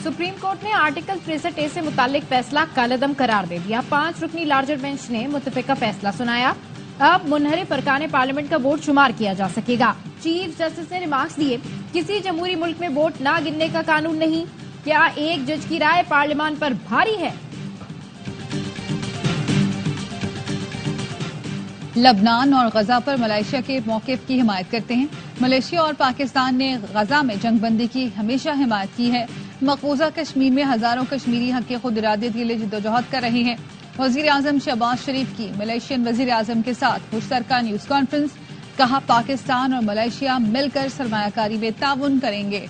Supreme court ने article 63A से मुतालिक फैसला कलअदम करार दे दिया। 5 रुकनी लार्जर बेंच ने मुतफिका फैसला सुनाया। अब मुनहरिफ अरकान पार्लियामेंट का वोट शुमार किया जा सकेगा। चीफ जस्टिस ने रिमार्क्स दिए, किसी जमहूरी मुल्क में वोट ना गिनने का कानून नहीं। क्या एक जज की राय पार्लियामान पर भारी है? लबनान और गजा पर मलेशिया के मौक़िफ़ की हिमायत करते हैं। मलेशिया और पाकिस्तान ने गजा में जंगबंदी की हमेशा हिमायत की है। मकबूजा कश्मीर में हजारों कश्मीरी हक़ खुद इरादत के लिए जद्दोजहद कर रहे हैं। वज़ीर आज़म शहबाज शरीफ की मलेशियन वज़ीर आज़म के साथ मुश्तरका न्यूज़ कॉन्फ्रेंस, कहा पाकिस्तान और मलेशिया मिलकर सरमायाकारी में ताउन करेंगे।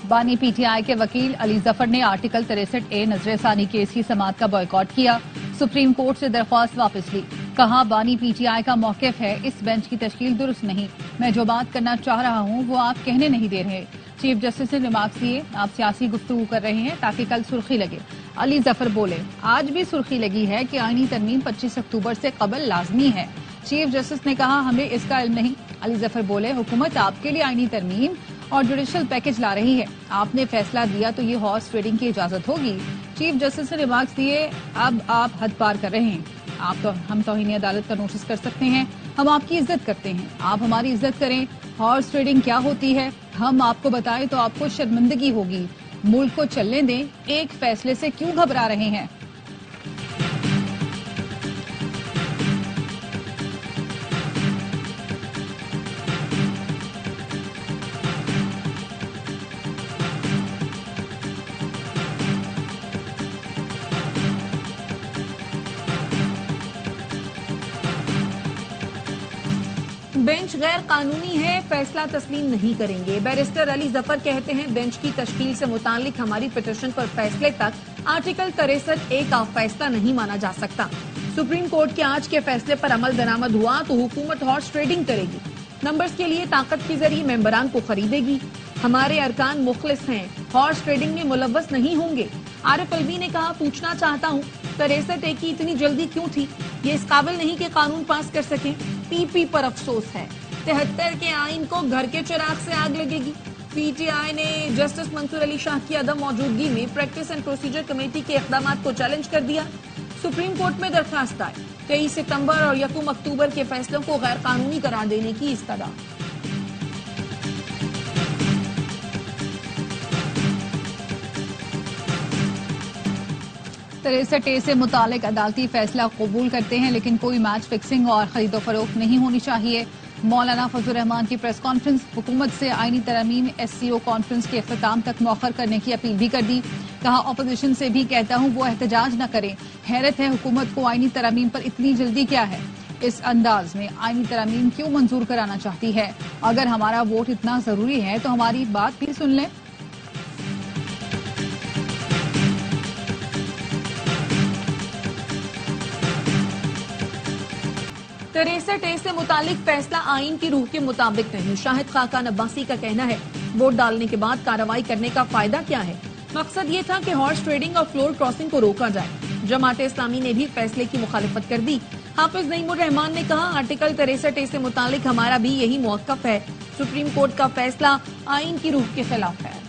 बानी पीटीआई के वकील अली जफर ने आर्टिकल 63A नजरसानी केस की समाअत का बॉयकॉट किया। सुप्रीम कोर्ट से दरख्वास्त वापस ली। कहा बानी पीटीआई का मौक़िफ़ है, इस बेंच की तश्कील दुरुस्त नहीं। मैं जो बात करना चाह रहा हूं वो आप कहने नहीं दे रहे। चीफ जस्टिस ने रिमार्क्स दिए, आप सियासी गुफ्तगू कर रहे हैं ताकि कल सुर्खी लगे। अली जफर बोले, आज भी सुर्खी लगी है कि आईनी तरमीम 25 अक्टूबर से कबल लाजमी है। चीफ जस्टिस ने कहा हमें इसका इल्म नहीं। अली जफर बोले, हुकूमत आपके लिए आईनी तरमीम और जुडिशल पैकेज ला रही है, आपने फैसला दिया तो ये हॉर्स ट्रेडिंग की इजाजत होगी। चीफ जस्टिस ने रिमार्क्स दिए, अब आप हद पार कर रहे हैं। हम तौहीन अदालत का नोटिस कर सकते हैं, हम आपकी इज्जत करते हैं, आप हमारी इज्जत करें। हॉर्स ट्रेडिंग क्या होती है हम आपको बताएं तो आपको शर्मिंदगी होगी। मुल्क को चलने दें, एक फैसले से क्यों घबरा रहे हैं? बेंच गैर कानूनी है, फैसला तस्लीम नहीं करेंगे। बैरिस्टर अली जफर कहते हैं बेंच की तश्कील से मुतालिक हमारी पिटीशन पर फैसले तक आर्टिकल 63A का फैसला नहीं माना जा सकता। सुप्रीम कोर्ट के आज के फैसले पर अमल दरामद हुआ तो हुकूमत हॉर्स ट्रेडिंग करेगी, नंबर्स के लिए ताकत के जरिए मेंबरान को खरीदेगी। हमारे अरकान मुखलिस हैं, हॉर्स ट्रेडिंग में मुलव्वस नहीं होंगे। आरिफ अलवी ने कहा, पूछना चाहता हूँ 63A की इतनी जल्दी क्यों थी? ये इस काबिल नहीं कि कानून पास कर सकें। पीपी पर अफसोस है, 73 के आइन को घर के चिराग से आग लगेगी। पीटीआई ने जस्टिस मंसूर अली शाह की अदम मौजूदगी में प्रैक्टिस एंड प्रोसीजर कमेटी के इक़दामात को चैलेंज कर दिया। सुप्रीम कोर्ट में दरखास्त आई, 23 सितंबर और 1 अक्टूबर के फैसलों को गैर कानूनी करार देने की इस्तदा। 63A से मुतालिक अदालती फैसला कबूल करते हैं, लेकिन कोई मैच फिक्सिंग और खरीदो फरोख्त नहीं होनी चाहिए। मौलाना फजल रहमान की प्रेस कॉन्फ्रेंस, हुकूमत से आईनी तरमीम SCO कॉन्फ्रेंस के अख्ताम तक मौखर करने की अपील भी कर दी। कहा अपोजिशन से भी कहता हूँ वो एहतजाज न करें। हैरत है हुकूमत को आईनी तरमीम पर इतनी जल्दी क्या है? इस अंदाज में आईनी तरमीम क्यों मंजूर कराना चाहती है? अगर हमारा वोट इतना जरूरी है तो हमारी बात भी सुन लें। A से मुतालिक फैसला आइन की रूह के मुताबिक नहीं। शाहिद खाकान अब्बासी का कहना है, वोट डालने के बाद कार्रवाई करने का फायदा क्या है? मकसद ये था कि हॉर्स ट्रेडिंग और फ्लोर क्रॉसिंग को रोका जाए। जमात इस्लामी ने भी फैसले की मुखालिफत कर दी। हाफिज नईमुर रहमान ने कहा, आर्टिकल 63A से मुतालिक हमारा भी यही मौक़िफ़ है। सुप्रीम कोर्ट का फैसला आइन की रूह के खिलाफ है।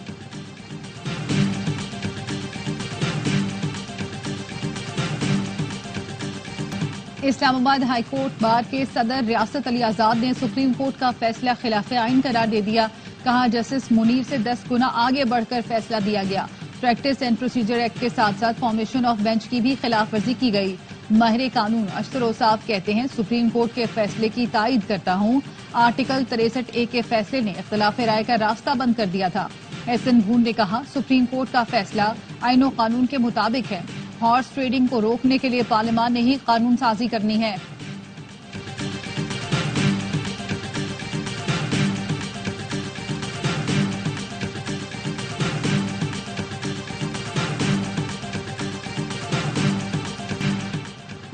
इस्लामाबाद हाई कोर्ट बार के सदर रियासत अली आजाद ने सुप्रीम कोर्ट का फैसला खिलाफ आइन करार दे दिया। कहा जस्टिस मुनीर से 10 गुना आगे बढ़कर फैसला दिया गया। प्रैक्टिस एंड प्रोसीजर एक्ट के साथ साथ फॉर्मेशन ऑफ बेंच की भी खिलाफ वर्जी की गई। माहिर कानून अशतर औसाफ कहते हैं, सुप्रीम कोर्ट के फैसले की तायद करता हूँ। आर्टिकल 63A के फैसले ने इख्तिलाफ राय का रास्ता बंद कर दिया था। एहसन भून ने कहा, सुप्रीम कोर्ट का फैसला आइन कानून के मुताबिक है। हॉर्स ट्रेडिंग को रोकने के लिए पार्लियामान ने ही कानून साजी करनी है।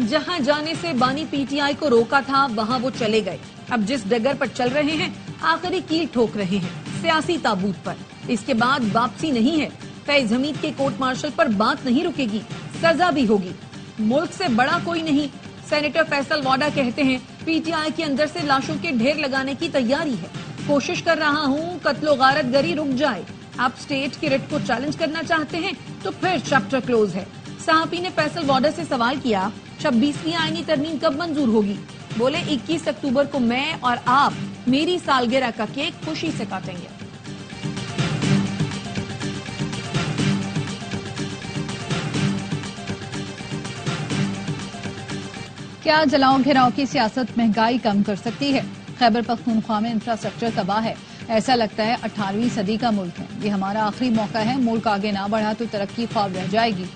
जहां जाने से बानी पीटीआई को रोका था वहां वो चले गए। अब जिस डगर पर चल रहे हैं आखिरी कील ठोक रहे हैं, सियासी ताबूत पर। इसके बाद वापसी नहीं है। फैज हमीद के कोर्ट मार्शल पर बात नहीं रुकेगी, सजा भी होगी। मुल्क से बड़ा कोई नहीं। सेनेटर फैसल वाडा कहते हैं, पीटीआई के अंदर से लाशों के ढेर लगाने की तैयारी है। कोशिश कर रहा हूं कत्लो गारत गरी रुक जाए। आप स्टेट की रिट को चैलेंज करना चाहते हैं तो फिर चैप्टर क्लोज है। सहाफी ने फैसल बॉर्डर से सवाल किया 26वीं आईनी तरमीम कब मंजूर होगी। बोले 21 अक्टूबर को मैं और आप मेरी सालगिरह का केक खुशी से काटेंगे। क्या जलाओ घिराव की सियासत महंगाई कम कर सकती है? खैबर पख्तूनख्वा में इंफ्रास्ट्रक्चर तबाह है। ऐसा लगता है 18वीं सदी का मुल्क है। ये हमारा आखिरी मौका है। मुल्क आगे ना बढ़ा तो तरक्की ख्वाब रह जाएगी।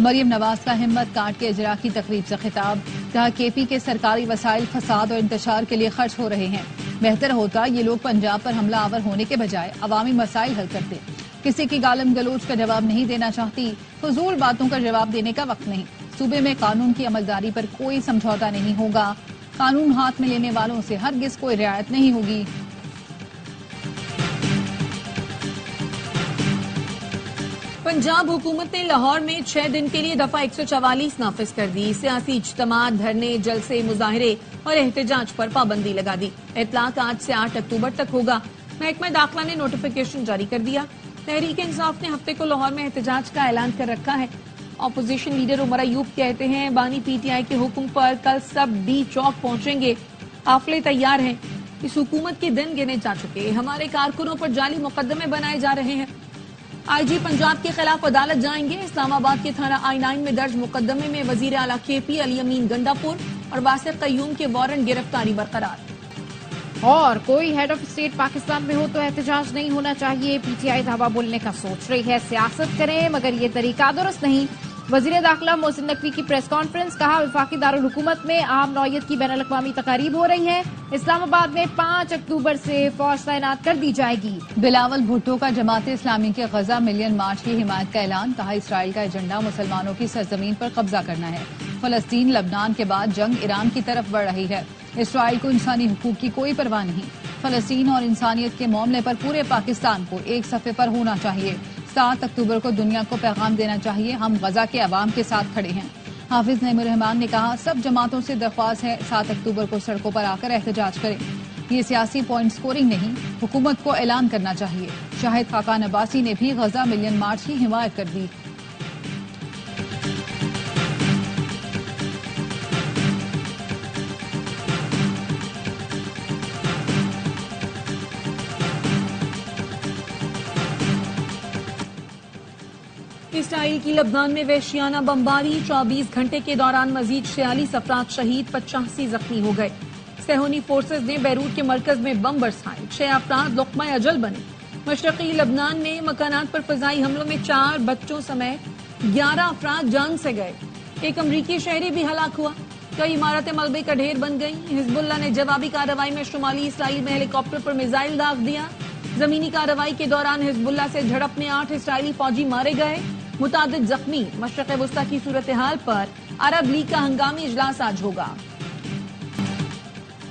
मरियम नवाज का हिम्मत काट के इजरा की तकरीब से खिताब। कहा केपी के सरकारी वसाइल फसाद और इंतशार के लिए खर्च हो रहे हैं। बेहतर होता ये लोग पंजाब पर हमला आवर होने के बजाय अवामी मसाइल हल करते। किसी की गालम गलोच का जवाब नहीं देना चाहती। फजूल बातों का जवाब देने का वक्त नहीं। सूबे में कानून की अमलदारी पर कोई समझौता नहीं होगा। कानून हाथ में लेने वालों से हरगिज कोई रियायत नहीं होगी। पंजाब हुकूमत ने लाहौर में 6 दिन के लिए दफा 144 नाफिज कर दी। सियासी इज्तिमात, धरने, जलसे, मुजाहरे और एहतजाज पर पाबंदी लगा दी। इतलाक आज से 8 अक्टूबर तक होगा। महकमा दाखिला ने नोटिफिकेशन जारी कर दिया। तहरीक इंसाफ ने हफ्ते को लाहौर में एहतजाज का ऐलान कर रखा है। ऑपोजिशन लीडर उमर अयूब कहते हैं बानी पीटीआई के हुक्म पर कल सब डी चौक पहुंचेंगे। काफिले तैयार हैं। इस हुकूमत के दिन गिने जा चुके। हमारे कारकुनों पर जाली मुकदमे बनाए जा रहे हैं। आईजी पंजाब के खिलाफ अदालत जाएंगे। इस्लामाबाद के थाना I9 में दर्ज मुकदमे में वजीर आला केपी अली अमीन गंडापुर और वासिफ कयूम के वारंट गिरफ्तारी बरकरार। और कोई हेड ऑफ स्टेट पाकिस्तान में हो तो एहतजाज नहीं होना चाहिए। पीटीआई धावा बोलने का सोच रही है। सियासत करें मगर ये तरीका दुरुस्त नहीं। वजीर दाखिला मोहसिन नकवी की प्रेस कॉन्फ्रेंस। कहा वफाकी दारुल हुकूमत में आम नौयत की बैनुल अक़वामी तकारीब हो रही है। इस्लामाबाद में 5 अक्टूबर से फौज तैनात कर दी जाएगी। बिलावल भुट्टो का जमात इस्लामी के गजा मिलियन मार्च की हिमायत का ऐलान। कहा इसराइल का एजेंडा मुसलमानों की सरजमीन पर कब्जा करना है। फलस्तीन लबनान के बाद जंग ईरान की तरफ बढ़ रही है। इसराइल को इंसानी हुकूक की कोई परवाह नहीं। फलस्तीन और इंसानियत के मामले पर पूरे पाकिस्तान को एक सफ़े पर होना चाहिए। 7 अक्टूबर को दुनिया को पैगाम देना चाहिए हम गजा के अवाम के साथ खड़े हैं। हाफिज नईमुर रहमान ने कहा सब जमातों से दरख्वास्त है 7 अक्टूबर को सड़कों पर आकर एहतजाज करें। ये सियासी पॉइंट स्कोरिंग नहीं, हुकूमत को ऐलान करना चाहिए। शाहिद खाकान अब्बासी ने भी गजा मिलियन मार्च की हिमायत कर दी। इसराइल की लबनान में वहशियाना बमबारी। 24 घंटे के दौरान मजीद 46 अफराद शहीद, 85 जख्मी हो गए। सेहोनी फोर्सेज ने बैरूत के मरकज में बम बरसाए। 6 अफराद लुक़मा अजल बने। मशरक़ी लबनान में मकानात पर फजाई हमलों में 4 बच्चों समेत 11 अफराद जान से गए। एक अमरीकी शहरी भी हलाक हुआ। कई इमारतें मलबे का ढेर बन गई। हिजबुल्लाह ने जवाबी कार्रवाई में शुमाली इसराइल में हेलीकॉप्टर पर मिसाइल दाग दिया। जमीनी कार्रवाई के दौरान हिजबुल्लाह से झड़प में 8 इसराइली फौजी मारे गए, मुतादिद जख्मी। मशरक़ वस्ता की सूरत हाल पर अरब लीग का हंगामी इजलास आज होगा।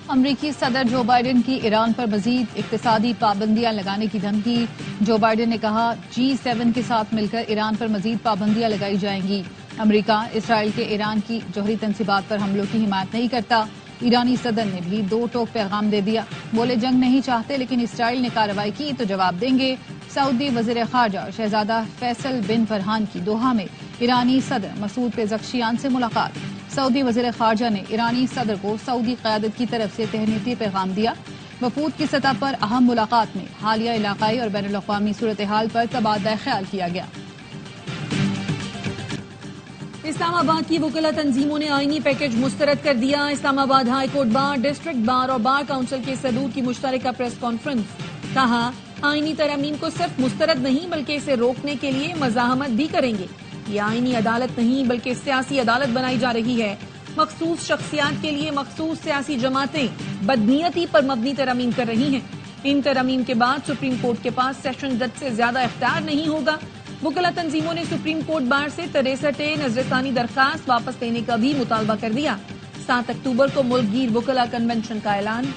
अमरीकी सदर जो बाइडेन की ईरान पर मजीद इक्तिसादी पाबंदियां लगाने की धमकी। जो बाइडेन ने कहा G7 के साथ मिलकर ईरान पर मजीद पाबंदियां लगाई जाएंगी। अमरीका इसराइल के ईरान की जौहरी तंसीबात पर हमलों की हिमायत नहीं करता। ईरानी सदर ने भी 2 टोक पैगाम दे दिया। बोले जंग नहीं चाहते लेकिन इसराइल ने कार्रवाई की तो जवाब देंगे। सऊदी वजीर खारजा शहजादा फैसल बिन फरहान की दोहा में ईरानी सदर मसूद पेज़ेश्कियान से मुलाकात। सऊदी वजीर खारजा ने ईरानी सदर को सऊदी क़यादत की तरफ से तहनीती पैगाम दिया। वफूद की सतह पर अहम मुलाकात में हालिया इलाकाई और बैनुल अक़वामी सूरत हाल पर तबादला ख्याल किया गया। इस्लामाबाद की वकला तंजीमों ने आईनी पैकेज मुस्तरद कर दिया। Islamabad high court bar, district bar और बार काउंसिल के सदूर की मुश्तरका प्रेस कॉन्फ्रेंस। कहा आईनी तरमीम को सिर्फ मुस्तरद नहीं बल्कि इसे रोकने के लिए मज़ाहमत भी करेंगे। ये आईनी अदालत नहीं बल्कि सियासी अदालत बनाई जा रही है। मखसूस शख्सियात के लिए मखसूस सियासी जमातें बदनीयती पर मबनी तरमीम कर रही हैं। इन तरमीम के बाद सुप्रीम कोर्ट के पास सेशन जज से ज्यादा इख्तियार नहीं होगा। वकला तंजीमों ने सुप्रीम कोर्ट बार से 63 नजरसानी दरखास्त वापस लेने का भी मुतालबा कर दिया। 7 अक्टूबर को मुल्कगीर वकला कन्वेंशन का ऐलान।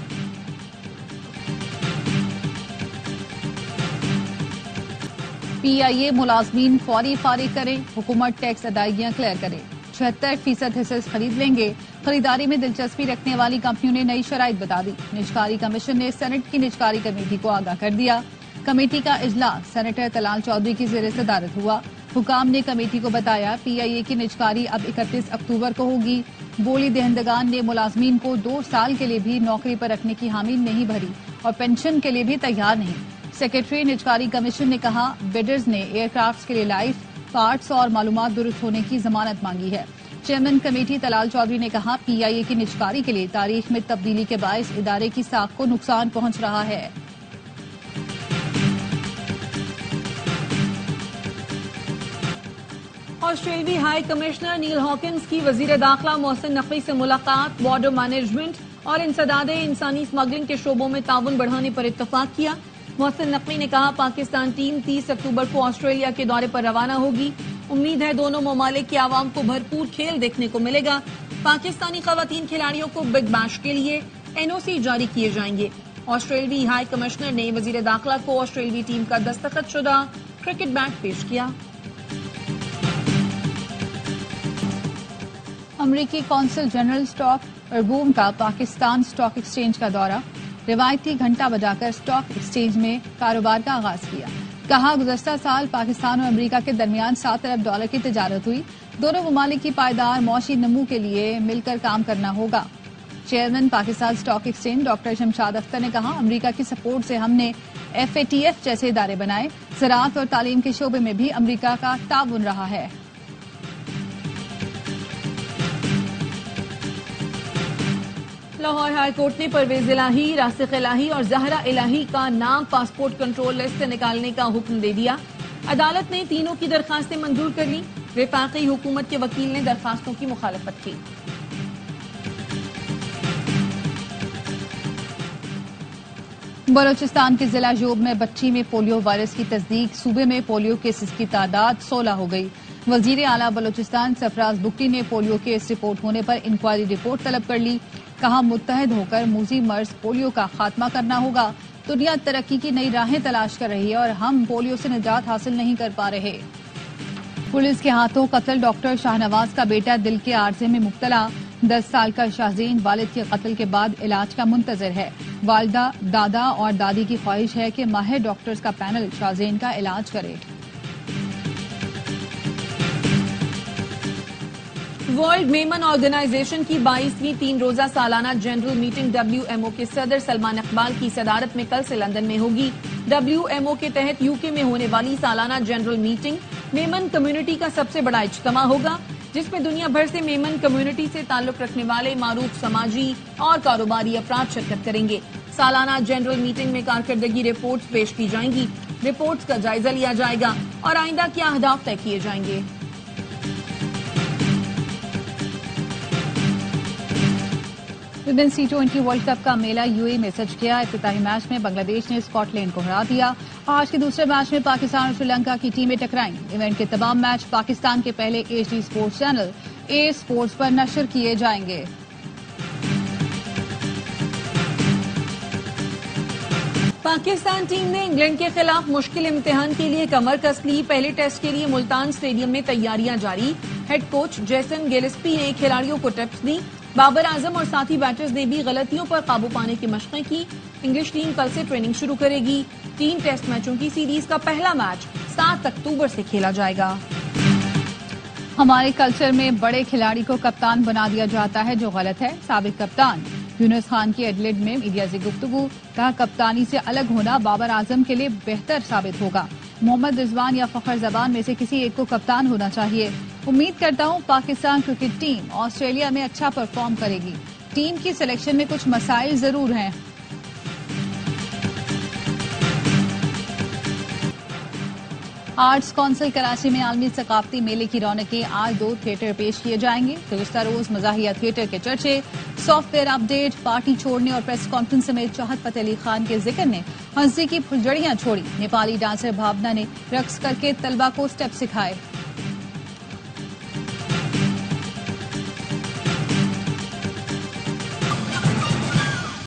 PIA मुलाजमीन फौरी फारिग करें, हुकूमत टैक्स अदायगियां क्लियर करे। 76% हिस्से खरीद लेंगे। खरीदारी में दिलचस्पी रखने वाली कंपनियों ने नई शराइत बता दी। निजकारी कमीशन ने सेनेट की निजकारी कमेटी को आगाह कर दिया। कमेटी का इजलास सेनेटर तलाल चौधरी की ज़ेर सदारत हुआ। हुकाम ने कमेटी को बताया पीआईए की निजकारी अब 31 अक्टूबर को होगी। बोली दहंदगान ने मुलाजमीन को 2 साल के लिए भी नौकरी पर रखने की हामी नहीं भरी और पेंशन के लिए भी तैयार नहीं। सेक्रेटरी निजकारी कमीशन ने कहा बिडर्स ने एयरक्राफ्ट के लिए लाइफ, पार्ट्स और मालूमात दुरुस्त होने की जमानत मांगी है। चेयरमैन कमेटी तलाल चौधरी ने कहा पीआईए की निजकारी के लिए तारीख में तब्दीली के बायस इदारे की साख को नुकसान पहुंच रहा है। ऑस्ट्रेलियाई हाई कमिश्नर नील हॉकिंस की वजीर दाखिला मोहसिन नकवी से मुलाकात। बॉर्डर मैनेजमेंट और इंसदादे इंसानी स्मगलिंग के शोबों में ताउन बढ़ाने पर इत्तफाक किया। मोहसिन नकवी ने कहा पाकिस्तान टीम 30 अक्टूबर को ऑस्ट्रेलिया के दौरे पर रवाना होगी। उम्मीद है दोनों ममालिक के आवाम को भरपूर खेल देखने को मिलेगा। पाकिस्तानी खवातीन खिलाड़ियों को बिग बैश के लिए एनओसी जारी किए जाएंगे। ऑस्ट्रेलियाई हाई कमिश्नर ने वजीर दाखिला को ऑस्ट्रेलियाई टीम का दस्तखतशुदा क्रिकेट बैट पेश किया। अमरीकी कौंसल जनरल स्टॉक अरबूम का पाकिस्तान स्टॉक एक्सचेंज का दौरा। रिवायती घंटा बजाकर स्टॉक एक्सचेंज में कारोबार का आगाज किया। कहा गुज़श्ता साल पाकिस्तान और अमेरिका के दरमियान $7 अरब की तिजारत हुई। दोनों ममालिक की पायदार मौशी नमू के लिए मिलकर काम करना होगा। Chairman Pakistan stock exchange doctor Shamshad Akhtar ने कहा अमेरिका की सपोर्ट से हमने FATF जैसे इदारे बनाए। ज़राअत और तालीम के शोबे में भी अमेरिका का ताउन रहा है। लाहौर हाई कोर्ट ने परवेज इलाही, रासिक इलाही और जहरा इलाही का नाम पासपोर्ट कंट्रोल लिस्ट से निकालने का हुक्म दे दिया। अदालत ने तीनों की दरखास्तें मंजूर कर ली। वफाकी हुकूमत के वकील ने दरखास्तों की मुखालफत की। बलोचिस्तान के जिला जोब में बच्ची में पोलियो वायरस की तस्दीक। सूबे में पोलियो केसेस की तादाद 16 हो गई। वजीर आला बलोचिस्तान सरफराज बुगटी ने पोलियो केस रिपोर्ट होने पर इंक्वायरी रिपोर्ट तलब कर ली। कहा मुत्तहद होकर मूजी मर्ज पोलियो का खात्मा करना होगा। दुनिया तरक्की की नई राहें तलाश कर रही है और हम पोलियो से निजात हासिल नहीं कर पा रहे। पुलिस के हाथों कत्ल। डॉक्टर शाहनवाज का बेटा दिल के आर्जे में मुब्तला। 10 साल का शाहजीन वालिद के कत्ल के बाद इलाज का मुंतजर है। वालिदा, दादा और दादी की ख्वाहिश है कि माहिर डॉक्टर्स का पैनल शाहजीन का इलाज करे। वर्ल्ड मेमन ऑर्गेनाइजेशन की 22वीं 3 रोजा सालाना जनरल मीटिंग WMO के सदर सलमान इकबाल की सदारत में कल से लंदन में होगी। WMO के तहत यूके में होने वाली सालाना जनरल मीटिंग मेमन कम्युनिटी का सबसे बड़ा इज्तिमा होगा, जिसमें दुनिया भर से मेमन कम्युनिटी से ताल्लुक रखने वाले मारूफ समाजी और कारोबारी अफराद शिरकत करेंगे। सालाना जनरल मीटिंग में कारकर्दगी रिपोर्ट्स पेश की जाएंगी। रिपोर्ट्स का जायजा लिया जाएगा और आइंदा के अहदाफ तय किए जाएंगे। विमेंस T20 वर्ल्ड कप का मेला यूएई में सज गया। इफ्तिताही मैच में बांग्लादेश ने स्कॉटलैंड को हरा दिया। आज के दूसरे मैच में पाकिस्तान और श्रीलंका की टीमें टकराएंगी। इवेंट के तमाम मैच पाकिस्तान के पहले HD sports channel A sports पर नशर किए जाएंगे। पाकिस्तान टीम ने इंग्लैंड के खिलाफ मुश्किल इम्तिहान के लिए कमर कस ली। पहले टेस्ट के लिए मुल्तान स्टेडियम में तैयारियां जारी। हेड कोच जेसन गिलेस्पी ने खिलाड़ियों को टिप्स दी। बाबर आजम और साथी बैटर्स ने भी गलतियों पर काबू पाने की मशक़ें की। इंग्लिश टीम कल से ट्रेनिंग शुरू करेगी। 3 टेस्ट मैचों की सीरीज का पहला मैच 7 अक्टूबर से खेला जाएगा। हमारे कल्चर में बड़े खिलाड़ी को कप्तान बना दिया जाता है, जो गलत है। साबिक कप्तान यूनुस खान की एडिलेड में मीडिया से गुफ्तगू। कहा कप्तानी से अलग होना बाबर आजम के लिए बेहतर साबित होगा। मोहम्मद रिजवान या फखर जबान में से किसी एक को कप्तान होना चाहिए। उम्मीद करता हूं पाकिस्तान क्रिकेट टीम ऑस्ट्रेलिया में अच्छा परफॉर्म करेगी। टीम की सिलेक्शन में कुछ मसाइल जरूर हैं। आर्ट्स काउंसिल कराची में आलमी सकाफती मेले की रौनकें। आज 2 थिएटर पेश किए जाएंगे। गुज़श्ता रोज मज़ाहिया थिएटर के चर्चे, सॉफ्टवेयर अपडेट, पार्टी छोड़ने और प्रेस कॉन्फ्रेंस समेत चाहत फतेह अली खान के जिक्र ने हंसी की फुलझड़ियां छोड़ी। नेपाली डांसर भावना ने रक्स करके तलबा को स्टेप सिखाए।